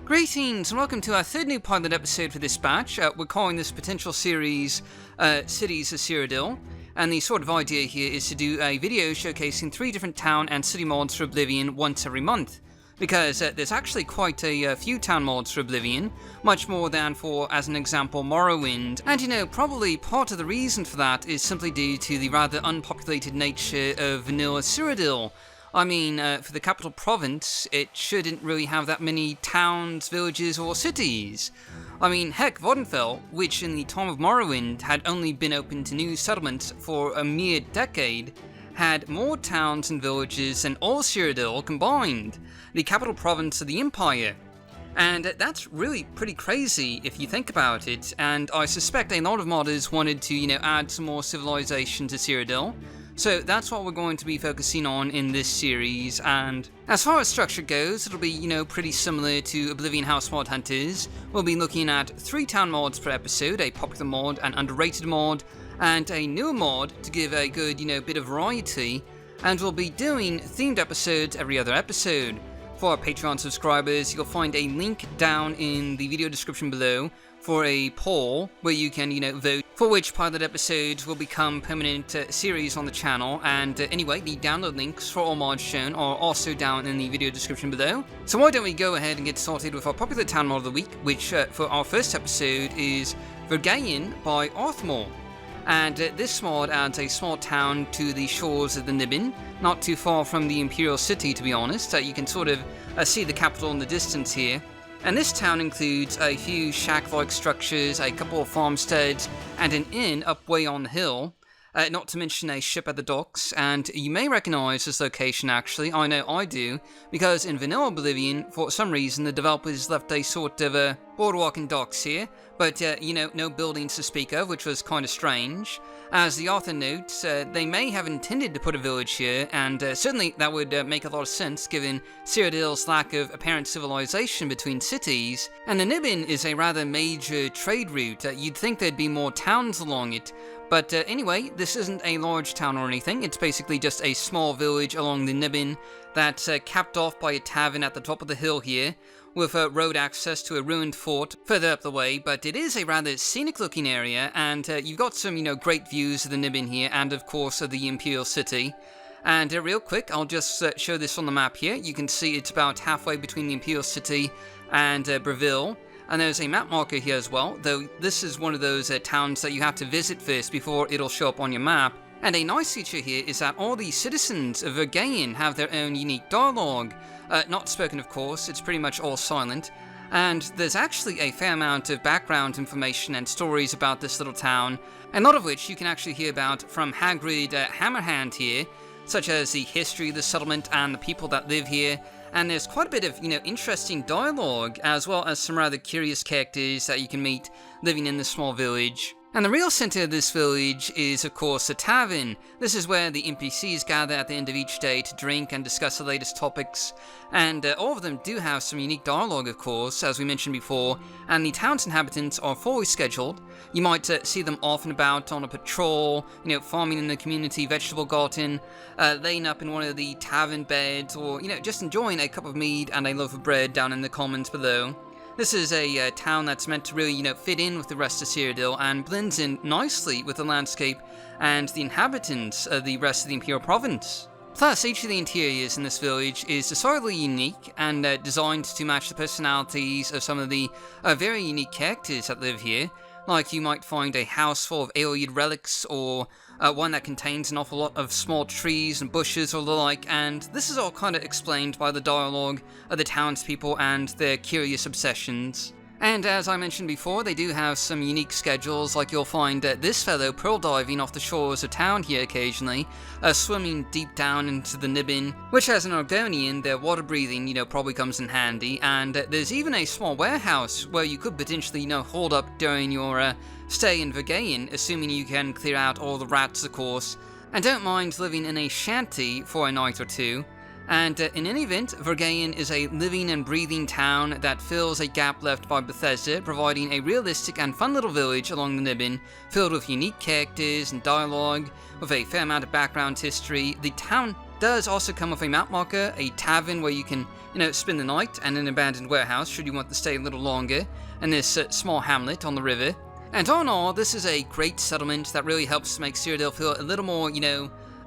Greetings and welcome to our third new pilot episode for this batch. We're calling this potential series Cities of Cyrodiil, and the sort of idea here is to do a video showcasing 3 different town and city mods for Oblivion once every month. Because there's actually quite a few town mods for Oblivion, much more than for, as an example, Morrowind. And you know, probably part of the reason for that is simply due to the rather unpopulated nature of vanilla Cyrodiil. I mean, for the capital province, it shouldn't really have that many towns, villages, or cities. I mean, heck, Vvardenfell, which in the time of Morrowind had only been open to new settlements for a mere decade, had more towns and villages than all Cyrodiil combined, the capital province of the Empire. And that's really pretty crazy if you think about it, and I suspect a lot of modders wanted to, add some more civilization to Cyrodiil. So that's what we're going to be focusing on in this series, and as far as structure goes, it'll be, pretty similar to Oblivion House Mod Hunters. We'll be looking at 3 town mods per episode, a popular mod, an underrated mod, and a newer mod to give a good, bit of variety, and we'll be doing themed episodes every other episode. For our Patreon subscribers, you'll find a link down in the video description below for a poll where you can, vote for which pilot episodes will become permanent series on the channel. And anyway, the download links for all mods shown are also down in the video description below. So why don't we go ahead and get started with our popular town mod of the week, which for our first episode is Vergayun by Arthmore. And this mod adds a small town to the shores of the Nibbin, not too far from the Imperial City, to be honest. You can sort of see the capital in the distance here. And this town includes a few shack-like structures, a couple of farmsteads, and an inn up way on the hill, not to mention a ship at the docks. And you may recognize this location, actually. I know I do, because in vanilla Oblivion, for some reason, the developers left a sort of a boardwalk and docks here, but, no buildings to speak of, which was kind of strange. As the author notes, they may have intended to put a village here, and certainly that would make a lot of sense given Cyrodiil's lack of apparent civilization between cities, and the Nibbin is a rather major trade route. You'd think there'd be more towns along it, but anyway, this isn't a large town or anything. It's basically just a small village along the Nibbin that's capped off by a tavern at the top of the hill here, with road access to a ruined fort further up the way, but it is a rather scenic looking area, and you've got some, great views of the Nibbin here, and of course of the Imperial City. And real quick, I'll just show this on the map here. You can see it's about halfway between the Imperial City and Breville, and there's a map marker here as well, though this is one of those towns that you have to visit first before it'll show up on your map. And a nice feature here is that all the citizens of Vergayun have their own unique dialogue. Not spoken, of course, it's pretty much all silent. And there's actually a fair amount of background information and stories about this little town, a lot of which you can actually hear about from Hagrid Hammerhand here, such as the history of the settlement and the people that live here. And there's quite a bit of, interesting dialogue, as well as some rather curious characters that you can meet living in this small village. And the real center of this village is, of course, the tavern. This is where the NPCs gather at the end of each day to drink and discuss the latest topics. And all of them do have some unique dialogue, of course, as we mentioned before, and the town's inhabitants are fully scheduled. You might see them off and about on a patrol, farming in the community vegetable garden, laying up in one of the tavern beds, or, just enjoying a cup of mead and a loaf of bread down in the commons below. This is a town that's meant to really, fit in with the rest of Cyrodiil and blends in nicely with the landscape and the inhabitants of the rest of the Imperial Province. Plus, each of the interiors in this village is decidedly unique and designed to match the personalities of some of the very unique characters that live here. Like you might find a house full of alien relics, or one that contains an awful lot of small trees and bushes or the like, and this is all kind of explained by the dialogue of the townspeople and their curious obsessions. And as I mentioned before, they do have some unique schedules, like you'll find this fellow pearl diving off the shores of town here occasionally, swimming deep down into the Nibbin, which as an Argonian, their water breathing, probably comes in handy, and there's even a small warehouse where you could potentially, hold up during your stay in Vergayun, assuming you can clear out all the rats, of course, and don't mind living in a shanty for a night or two. And in any event, Vergayun is a living and breathing town that fills a gap left by Bethesda, providing a realistic and fun little village along the Niben, filled with unique characters and dialogue, with a fair amount of background history. The town does also come with a map marker, a tavern where you can, spend the night, and an abandoned warehouse should you want to stay a little longer, and this small hamlet on the river. And all in all, this is a great settlement that really helps to make Cyrodiil feel a little more,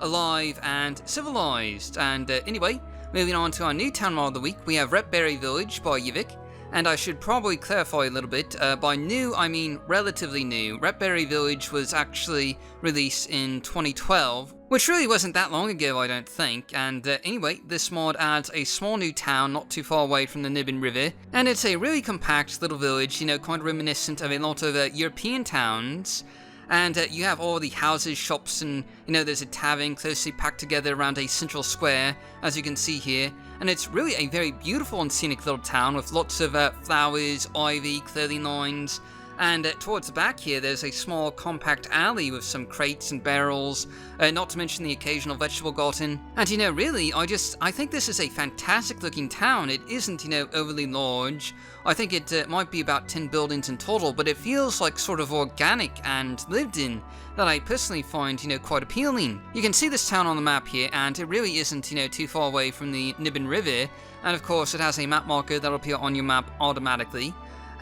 alive and civilized. And anyway, moving on to our new town mod of the week, we have Retbury Village by Yvick. And I should probably clarify a little bit, by new I mean relatively new. Retbury Village was actually released in 2012, which really wasn't that long ago, I don't think. And anyway, this mod adds a small new town not too far away from the Niben River, and it's a really compact little village, kind of reminiscent of a lot of European towns. And you have all the houses, shops, and, there's a tavern closely packed together around a central square, as you can see here. And it's really a very beautiful and scenic little town with lots of flowers, ivy, clothing lines. And towards the back here, there's a small compact alley with some crates and barrels, not to mention the occasional vegetable garden. And really, I think this is a fantastic looking town. It isn't, overly large. I think it might be about 10 buildings in total, but it feels like sort of organic and lived in, that I personally find, quite appealing. You can see this town on the map here, and it really isn't, too far away from the Niben River. And of course, it has a map marker that'll appear on your map automatically.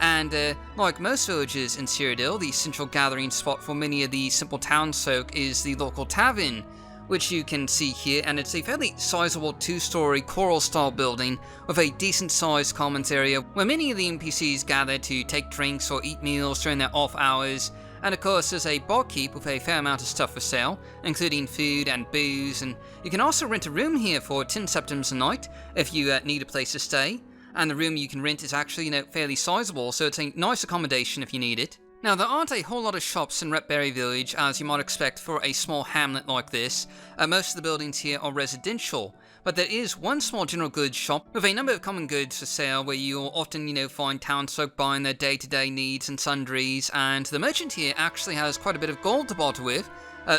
And like most villages in Cyrodiil, the central gathering spot for many of the simple townsfolk is the local tavern, which you can see here, and it's a fairly sizable 2-story choral-style building with a decent-sized commons area where many of the NPCs gather to take drinks or eat meals during their off hours. And of course, there's a barkeep with a fair amount of stuff for sale, including food and booze, and you can also rent a room here for 10 septims a night if you need a place to stay. And the room you can rent is actually, fairly sizable, so it's a nice accommodation if you need it. Now, there aren't a whole lot of shops in Retbury Village, as you might expect for a small hamlet like this. Most of the buildings here are residential, but there is one small general goods shop with a number of common goods for sale where you'll often, find townsfolk buying their day-to-day needs and sundries, and the merchant here actually has quite a bit of gold to barter with,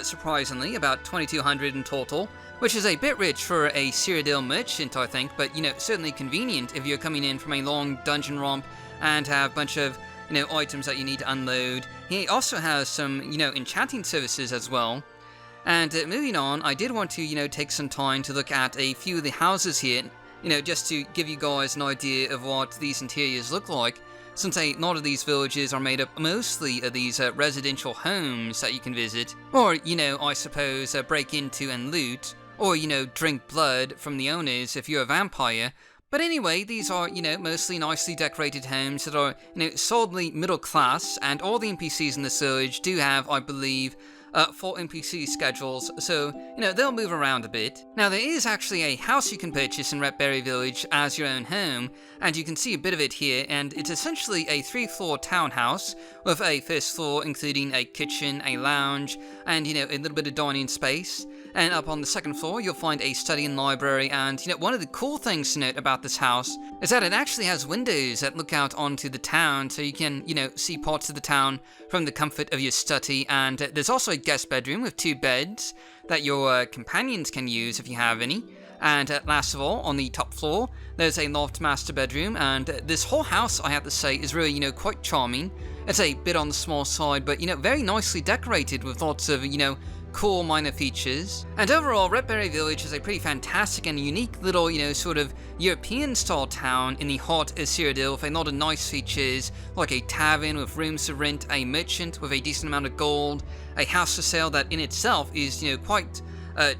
surprisingly, about 2,200 in total, which is a bit rich for a Cyrodiil merchant, I think, but, certainly convenient if you're coming in from a long dungeon romp and have a bunch of, items that you need to unload. He also has some, enchanting services as well. And moving on, I did want to, take some time to look at a few of the houses here, just to give you guys an idea of what these interiors look like, since a lot of these villages are made up mostly of these residential homes that you can visit, or, I suppose, break into and loot, or, drink blood from the owners if you're a vampire. But anyway, these are, mostly nicely decorated homes that are, solidly middle class, and all the NPCs in this village do have, I believe, full NPC schedules, so, they'll move around a bit. Now, there is actually a house you can purchase in Retbury Village as your own home, and you can see a bit of it here, and it's essentially a 3-floor townhouse, with a first floor including a kitchen, a lounge, and, a little bit of dining space. And up on the second floor, you'll find a study and library, and, one of the cool things to note about this house is that it actually has windows that look out onto the town, so you can, see parts of the town from the comfort of your study, and there's also a guest bedroom with 2 beds that your companions can use if you have any. And last of all, on the top floor, there's a loft master bedroom, and this whole house, I have to say, is really, quite charming. It's a bit on the small side, but, very nicely decorated with lots of, cool minor features. And overall, Retbury Village is a pretty fantastic and unique little, sort of European-style town in the heart of Cyrodiil with a lot of nice features, like a tavern with rooms to rent, a merchant with a decent amount of gold, a house for sale that in itself is, quite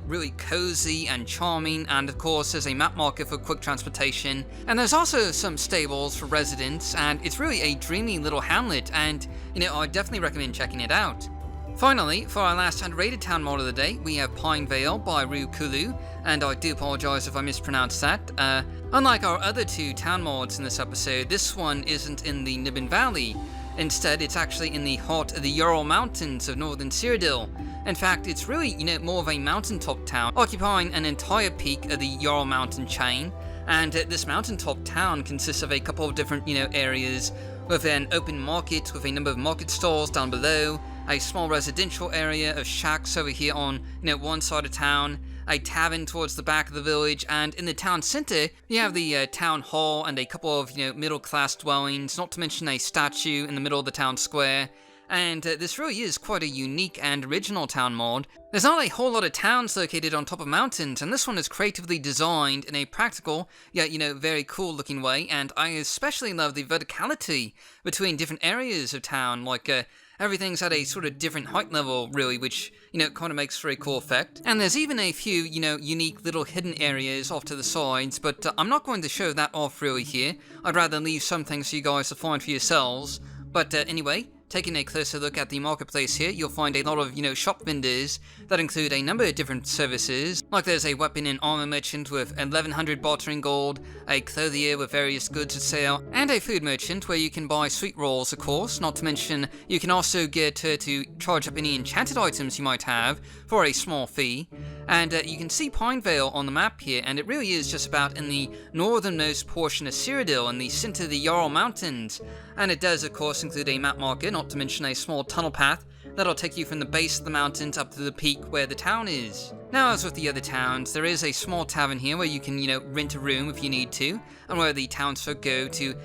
really cozy and charming, and of course there's a map marker for quick transportation, and there's also some stables for residents, and it's really a dreamy little hamlet, and, I definitely recommend checking it out. Finally, for our last underrated town mod of the day, we have Pinevale by Kulu, and I do apologise if I mispronounced that. Unlike our other 2 town mods in this episode, this one isn't in the Niben Valley. Instead, it's actually in the heart of the Ural Mountains of northern Cyrodiil. In fact, it's really, more of a mountaintop town, occupying an entire peak of the Ural mountain chain, and this mountaintop town consists of a couple of different, areas, with an open market with a number of market stalls down below, a small residential area of shacks over here on, one side of town, a tavern towards the back of the village, and in the town center, you have the town hall and a couple of, middle-class dwellings, not to mention a statue in the middle of the town square. And this really is quite a unique and original town mod. There's not a whole lot of towns located on top of mountains, and this one is creatively designed in a practical, yet, very cool looking way, and I especially love the verticality between different areas of town, like, everything's at a sort of different height level, really, which, kind of makes for a cool effect. And there's even a few, unique little hidden areas off to the sides, but I'm not going to show that off really here. I'd rather leave some things for you guys to find for yourselves. But anyway, taking a closer look at the marketplace here, you'll find a lot of, shop vendors that include a number of different services. Like there's a weapon and armor merchant with 1100 bartering gold, a clothier with various goods at sale, and a food merchant where you can buy sweet rolls, of course. Not to mention, you can also get her to charge up any enchanted items you might have for a small fee. And you can see Pinevale on the map here, and it really is just about in the northernmost portion of Cyrodiil, in the center of the Jarl Mountains. And it does, of course, include a map marker, not to mention a small tunnel path that'll take you from the base of the mountains up to the peak where the town is. Now, as with the other towns, there is a small tavern here where you can, rent a room if you need to, and where the townsfolk go to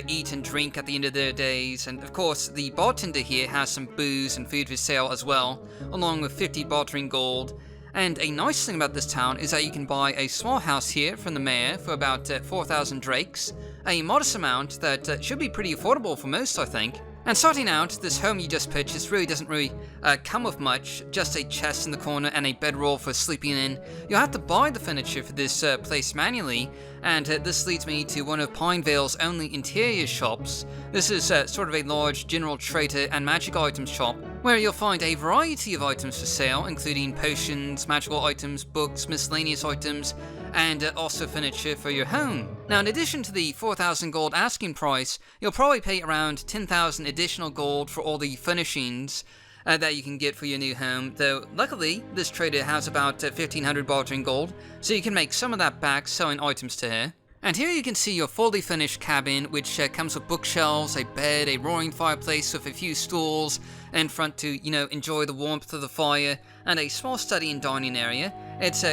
eat and drink at the end of their days. And of course, the bartender here has some booze and food for sale as well, along with 50 bartering gold. And a nice thing about this town is that you can buy a small house here from the mayor for about 4,000 drakes, a modest amount that should be pretty affordable for most, I think. And starting out, this home you just purchased really doesn't come with much, just a chest in the corner and a bedroll for sleeping in. You'll have to buy the furniture for this place manually, and this leads me to one of Pinevale's only interior shops. This is sort of a large general trader and magic items shop, where you'll find a variety of items for sale, including potions, magical items, books, miscellaneous items, and also furniture for your home. Now, in addition to the 4,000 gold asking price, you'll probably pay around 10,000 additional gold for all the furnishings that you can get for your new home, though luckily this trader has about 1,500 bartering gold, so you can make some of that back selling items to her. And here you can see your fully finished cabin, which comes with bookshelves, a bed, a roaring fireplace with a few stools in front to, enjoy the warmth of the fire, and a small study and dining area. It's,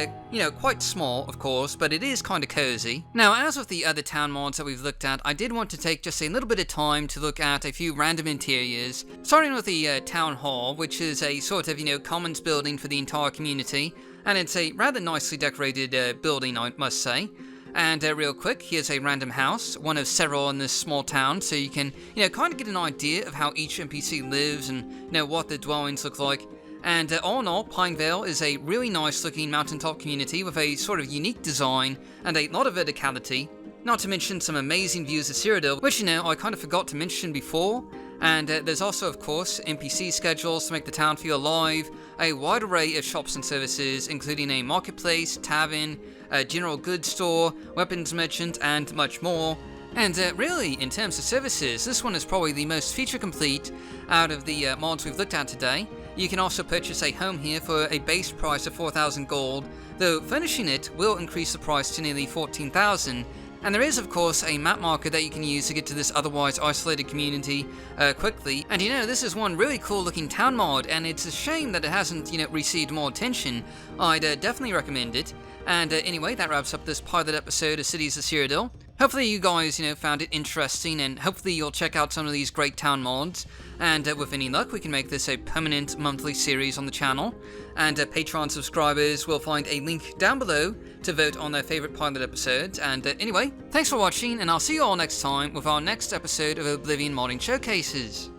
quite small, of course, but it is kind of cozy. Now, as with the other town mods that we've looked at, I did want to take just a little bit of time to look at a few random interiors, starting with the town hall, which is a sort of, commons building for the entire community, and it's a rather nicely decorated building, I must say. And real quick, here's a random house, one of several in this small town, so you can, kind of get an idea of how each NPC lives and, what the dwellings look like. And all in all, Pinevale is a really nice looking mountaintop community with a sort of unique design and a lot of verticality. Not to mention some amazing views of Cyrodiil, which, I kind of forgot to mention before. And there's also, of course, NPC schedules to make the town feel alive, a wide array of shops and services, including a marketplace, tavern, a general goods store, weapons merchant, and much more. And really, in terms of services, this one is probably the most feature complete out of the mods we've looked at today. You can also purchase a home here for a base price of 4,000 gold, though furnishing it will increase the price to nearly 14,000. And there is, of course, a map marker that you can use to get to this otherwise isolated community quickly. And this is one really cool looking town mod, and it's a shame that it hasn't, received more attention. I'd definitely recommend it. And anyway, that wraps up this pilot episode of Cities of Cyrodiil. Hopefully you guys, found it interesting, and hopefully you'll check out some of these great town mods. And with any luck, we can make this a permanent monthly series on the channel. And Patreon subscribers will find a link down below to vote on their favorite pilot episodes. And anyway, thanks for watching, and I'll see you all next time with our next episode of Oblivion Modding Showcases.